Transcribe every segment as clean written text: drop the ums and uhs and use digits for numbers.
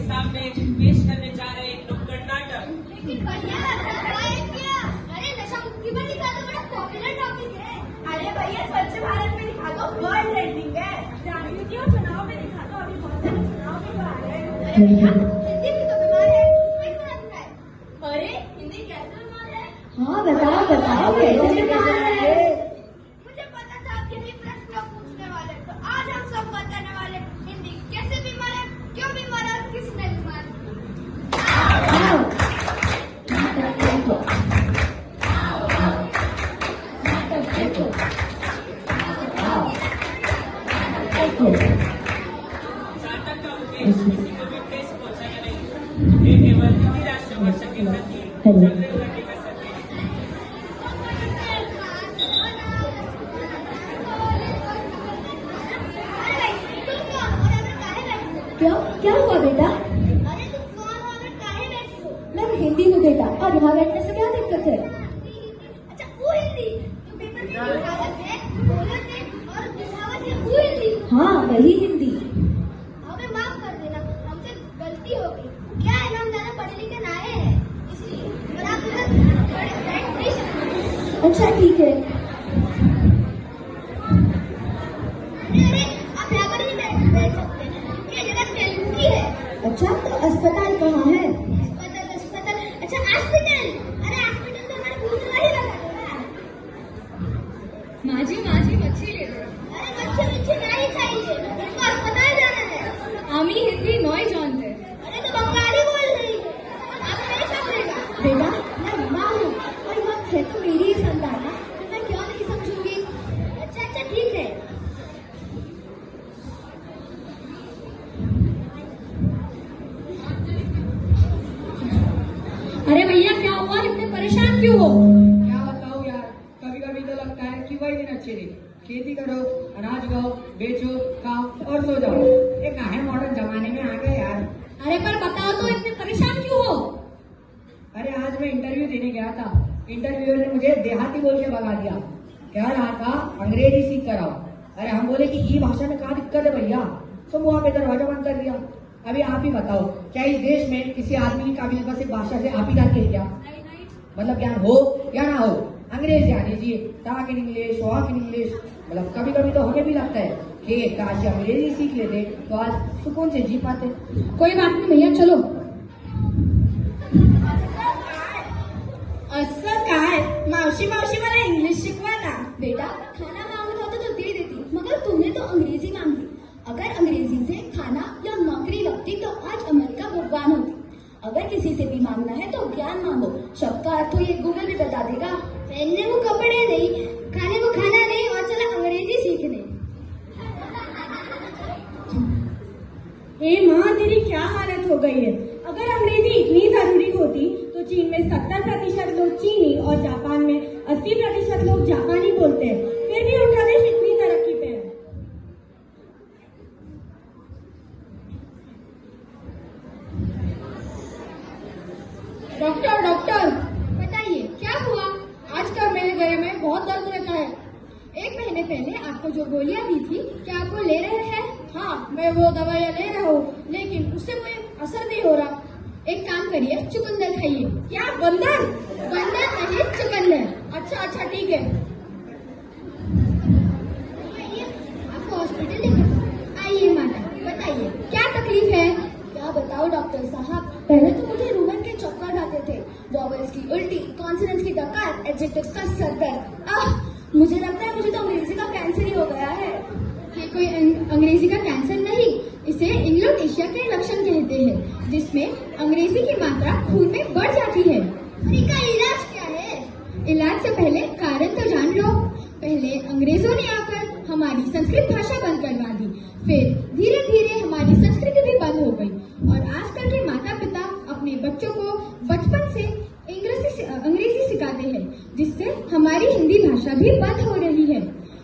सामने पेश करने जा रहे एक नुक्कड़ नाटक। लेकिन बढ़िया क्या? अरे नशा मुक्ति पर लिखा तो बड़ा पॉपुलर टॉपिक है। अरे भैया स्वच्छ भारत में लिखा तो वर्ल्ड ट्रेंडिंग है। जागृति और चुनाव में लिखा तो अभी बहुत सारे चुनाव भी आ रहे हैं। अरे भैया हिंदी भी तो बीमार है, उसमें क्यों लिखा है? अरे हिंदी कैसे बीमार है? हाँ बताओ बताओ कैसे बीमार है? मुझे पता था आप यही प्रश्न पूछने वाले, तो आज हम सब बताने वाले हिंदी कैसे बीमार है, क्यों बीमार है और किसने बीमार नाटक का उद्देश्य किसी को भी ठेस पहुंचाना नहीं, ये केवल हिंदी राष्ट्रभाषा के प्रति जागरूक करने का संदेश है। क्यों क्या हुआ बेटा? अरे तुम कौन हो और काहे बैठे हो? मैं हिंदी हूँ बेटा, और यहाँ बैठने से क्या दिक्कत है? अच्छा वो हिंदी जो पेपर में लिखावट है, बोलत है और दिखावट है, वो हिंदी। हाँ वही हिंदी। हमें माफ कर देना, हमसे गलती हो गई। क्या है ना, हम ज्यादा पढ़े लिखे ना हैं, इसलिए। और आप इधर बड़े बैठ नहीं सकते। अच्छा ठीक है। अरे आप यहाँ पर ही बैठ सकते हैं, ये जगह तेलुगु की है। अच्छा तो अस्पताल कहाँ है? अस्पताल, अच्छा हॉस्पिटल। अरे हॉस्पिटल तो हमारे दूसरा ही लगा है। माँ जी मच्छी ले लो। अरे मच्छी नहीं चाहिए, इसको अस्पताल जाना है। आमी हिंदी नॉय जानते। अरे तो बंगाली बोल रही है, आप नहीं समझेगा। बेटा मैं माँ हूँ और यहाँ है तो मेरी ही संतान है, तो मैं क्यों नहीं समझूंगी? अच्छा ठीक है। अरे भैया क्या हुआ, इतने परेशान क्यों हो? क्या बताऊँ यार, कभी कभी तो लगता है कि वही दिन अच्छे थे। खेती करो, अनाज उगाओ, बेचो, खाओ और सो जाओ। ये काहे मॉडर्न जमाने में आ गए यार। अरे पर बताओ तो इतने परेशान क्यों हो? अरे आज मैं इंटरव्यू देने गया था, इंटरव्यूअर ने मुझे देहाती बोल के भगा दिया। कह रहा था अंग्रेजी सीख कर आओ। अरे हम बोले कि ये भाषा में क्या दिक्कत है भैया, तो वहाँ पे दरवाजा बंद कर दिया। अभी आप ही बताओ, क्या इस देश में किसी आदमी की काबिलियत बस एक भाषा से आप ही जाती है क्या? मतलब ज्ञान हो या ना हो, अंग्रेजी आने चाहिए, talk in English, walk in English. मतलब कभी कभी तो हमें भी लगता है कि काश अंग्रेजी सीख लेते तो आज सुकून से जी पाते। कोई बात नहीं भैया, चलो। असं काय मावशी मला इंग्लिश शिकवा ना। बेटा खाना मांगना होता तो दे देती, मगर तुमने तो अंग्रेजी मांगी। अगर अंग्रेजी से खाना या नौकरी लगती तो आज अमेरिका भगवान होती। अगर किसी से भी मांगना है तो ज्ञान मांगो, शब्द का अर्थ तो ये गूगल भी बता देगा। पहनने को कपड़े नहीं, खाने को खाना नहीं, और चला अंग्रेजी सीखने। हे माँ, तेरी क्या हालत हो गई है? अगर अंग्रेजी इतनी जरूरी होती तो चीन में 70% लोग चीनी और जापान में 80% लोग जापानी बोलते हैं, फिर भी उनका देश इतनी तरक्की पे है। डॉक्टर बताइए क्या हुआ? आजकल मेरे गले में बहुत दर्द रहता है। 1 महीने पहले आपको जो गोलियां दी थी, क्या आपको ले रहे हैं? हाँ मैं वो दवाइयाँ ले रहा हूँ, लेकिन उससे कोई असर नहीं हो रहा। एक काम करिए, चुकंदर खाइए। क्या बंदर? बंदर नहीं, चुकंदर। अच्छा ठीक है। आपको हॉस्पिटल लेकर आइए। माता बताइए क्या तकलीफ है? क्या बताओ डॉक्टर साहब, पहले तो मुझे रूमन के चक्कर आते थे, वॉवेल्स की उल्टी, कॉन्सोनेंट्स की डकार, एडजेक्टिव्स का सरदर्द। मुझे लगता है मुझे तो अंग्रेजी का कैंसर ही हो गया है। ये कोई अंग्रेजी का कैंसर नहीं, इसे इंग्लोनेशिया के लक्षण कहते हैं, जिसमें अंग्रेजी की मात्रा खून में बढ़ जाती है। और इसका इलाज क्या है? इलाज से पहले कारण तो जान लो। पहले अंग्रेजों ने आकर हमारी संस्कृत भाषा बंद करवा दी, फिर धीरे धीरे हमारी संस्कृति भी बंद हो गई, और आजकल के माता पिता अपने बच्चों को बचपन से अंग्रेजी सिखाते हैं, जिससे हमारी हिंदी भाषा भी बंद हो रही है।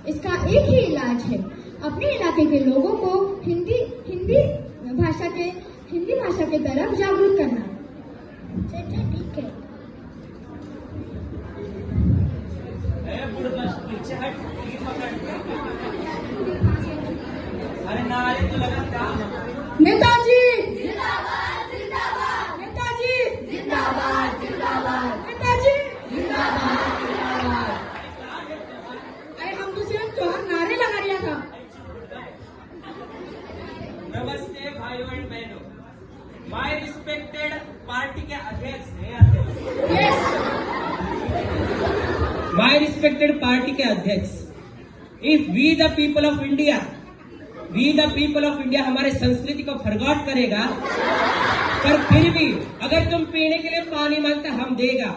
इसका एक ही इलाज है, अपने इलाके के लोगों को हिंदी भाषा के तरफ जागरूक करना। अच्छा ठीक है। पीछे हट, अरे ना, अरे तो लगा क्या? नेताजी जिंदाबाद। भाइयों एंड बहनों, माय रिस्पेक्टेड पार्टी के अध्यक्ष हैं, माय रिस्पेक्टेड पार्टी के अध्यक्ष, if we the people of India हमारे संस्कृति को फॉरगॉट करेगा, पर फिर भी अगर तुम पीने के लिए पानी मांगते हम देगा,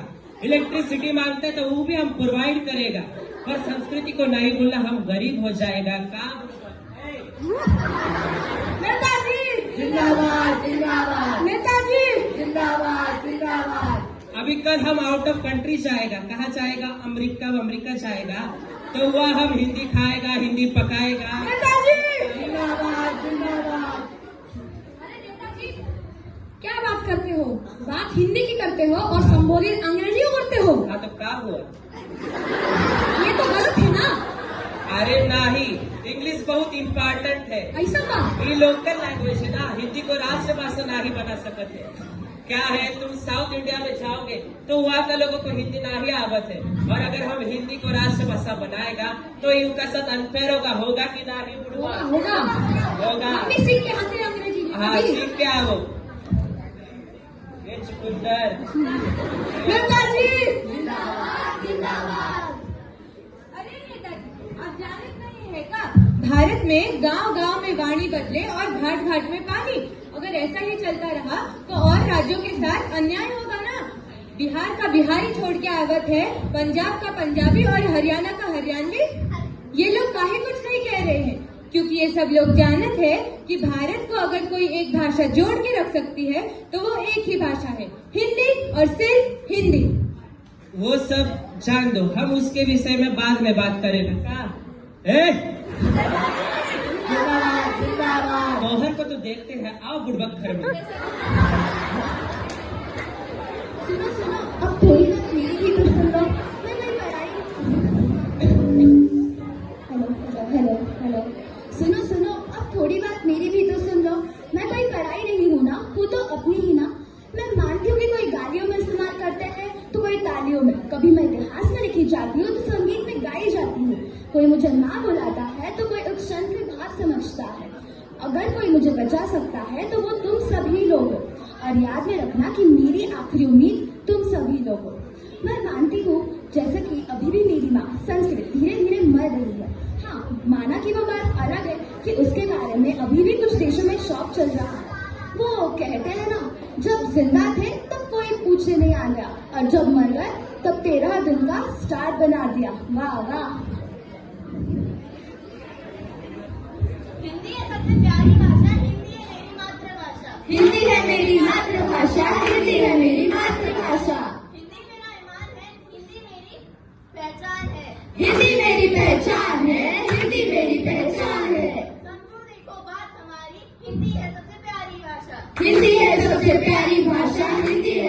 इलेक्ट्रिसिटी मांगते तो वो भी हम प्रोवाइड करेगा, पर संस्कृति को नहीं भूलना, हम गरीब हो जाएगा। काम नेताजी जिंदाबाद जिंदाबाद नेताजी जिंदाबाद जिंदाबाद। अभी कल हम आउट ऑफ कंट्री जाएगा, कहाँ जाएगा? अमेरिका जाएगा, तो वह हम हिंदी खाएगा, हिंदी पकाएगा। नेताजी जिंदाबाद जिंदाबाद। अरे नेताजी क्या बात करते हो? बात हिंदी की करते हो और संबोधित अंग्रेजी करते हो। हाँ तो क्या हुआ? ये तो गलत है ना। अरे नहीं, इंग्लिश बहुत इम्पोर्टेंट है। ऐसा बात ये लोकल लैंग्वेज है ना, हिंदी को राष्ट्रभाषा नहीं बना सकते है। क्या है, तुम साउथ इंडिया में जाओगे तो वहाँ के लोगों को हिंदी नहीं आवत है, और अगर हम हिंदी को राष्ट्रभाषा बनाएगा तो इनका साथ अनफेयर होगा कि नहीं? बुढ़वा होगा होगा। हम भी सीख के आते हैं अंग्रेजी। हाँ, सीख के आओ। ये चुकंदर। नेताजी जिंदाबाद जिंदाबाद। अरे नेताजी आप जानते नहीं है क्या, भारत में गांव गांव में वाणी बदले और घाट घाट में पानी। अगर ऐसा ही चलता रहा तो और राज्यों के साथ अन्याय होगा ना। बिहार का बिहारी छोड़ के आवत है, पंजाब का पंजाबी और हरियाणा का हरियाणवी। ये लोग काहे कुछ नहीं कह रहे हैं, क्योंकि ये सब लोग जानत है कि भारत को अगर कोई एक भाषा जोड़ के रख सकती है तो वो एक ही भाषा है, हिंदी और सिर्फ हिंदी। वो सब जान दो, हम उसके विषय में बाद में बात करेंगे। जिंदाबाद जिंदाबाद। मोहर को तो देखते हैं, आओ बुड़बक घर में। सुनो सुनो, अब थोड़ी ना मेरी भी तो सुन लो। मैं कोई पढ़ाई हेलो सुनो सुनो, अब थोड़ी बात मेरी भी तो सुन लो। मैं कोई पढ़ाई नहीं हूँ ना, हूँ तो अपनी ही ना। मैं मानती हूँ कि कोई गालियों में इस्तेमाल करते हैं तो कोई तालियों में, कभी मैं इतिहास में लिखी जाती हूँ तो संगीत में गाई जाती हूँ। कोई मुझे ना बुलाता है तो कोई उस क्षण के भाव समझता है। अगर कोई मुझे बचा सकता है तो वो तुम सभी लोग हो, और याद में रखना कि मेरी आखिरी उम्मीद तुम सभी लोग हो। मैं मानती हूँ जैसे कि अभी भी मेरी माँ संस्कृत धीरे धीरे मर रही है। हाँ, माना कि वो बात अलग है कि उसके बारे में अभी भी कुछ देशों में शौक चल रहा है। वो कहते हैं ना, जब जिंदा थे तब कोई पूछने नहीं आ गया, और जब मर गए तब 13 दिन का स्टार बना दिया। वाह वाह। हिंदी है सबसे प्यारी भाषा, हिंदी है मेरी मातृभाषा। हिंदी है मेरी मातृभाषा, हिंदी है मेरी मातृभाषा। हिंदी मेरा ईमान है, हिंदी मेरी पहचान है। हिंदी मेरी पहचान है, हिंदी मेरी पहचान है। समझो देखो बात हमारी, हिंदी है सबसे प्यारी भाषा। हिंदी है सबसे प्यारी भाषा, हिंदी है